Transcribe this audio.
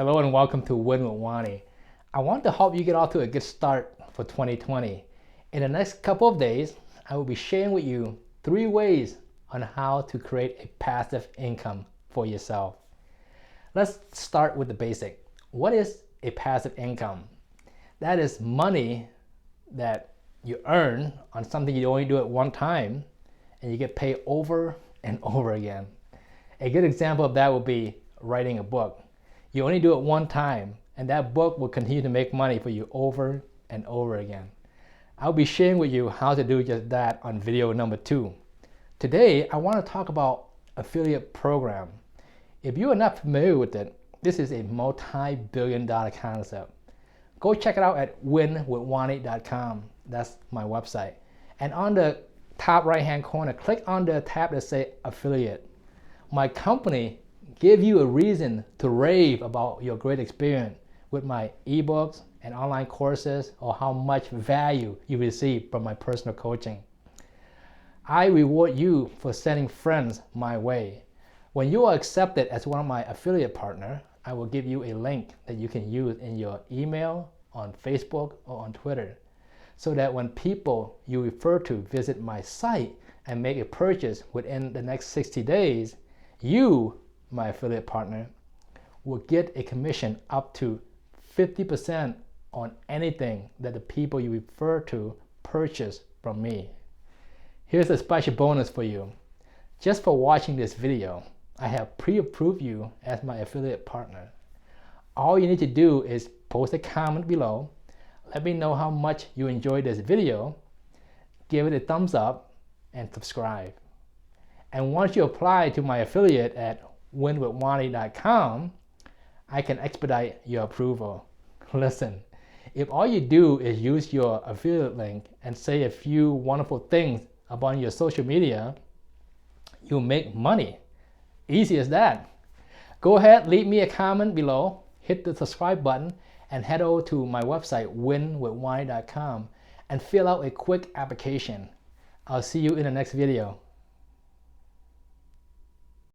Hello and welcome to Win with Wanny. I want to help you get off to a good start for 2020. In the next couple of days, I will be sharing with you 3 ways on how to create a passive income for yourself. Let's start with the basic. What is a passive income? That is money that you earn on something you only do it one time and you get paid over and over again. A good example of that would be writing a book. You only do it one time, and that book will continue to make money for you over and over again. I'll be sharing with you how to do just that on video number 2. Today, I want to talk about affiliate program. If you are not familiar with it, this is a multi-billion-dollar concept. Go check it out at winwithwanny.com. That's my website. And on the top right-hand corner, click on the tab that says affiliate. My company give you a reason to rave about your great experience with my ebooks and online courses, or how much value you receive from my personal coaching. I reward you for sending friends my way. When you are accepted as one of my affiliate partners, I will give you a link that you can use in your email, on Facebook, or on Twitter, so that when people you refer to visit my site and make a purchase within the next 60 days, you, my affiliate partner, will get a commission up to 50% on anything that the people you refer to purchase from me. Here's a special bonus for you. Just for watching this video, I have pre-approved you as my affiliate partner. All you need to do is post a comment below, let me know how much you enjoyed this video, give it a thumbs up, and subscribe. And once you apply to my affiliate at winwithwanny.com, I can expedite your approval. Listen, if all you do is use your affiliate link and say a few wonderful things about your social media, you'll make money. Easy as that. Go ahead, leave me a comment below, hit the subscribe button, and head over to my website, winwithwanny.com, and fill out a quick application. I'll see you in the next video.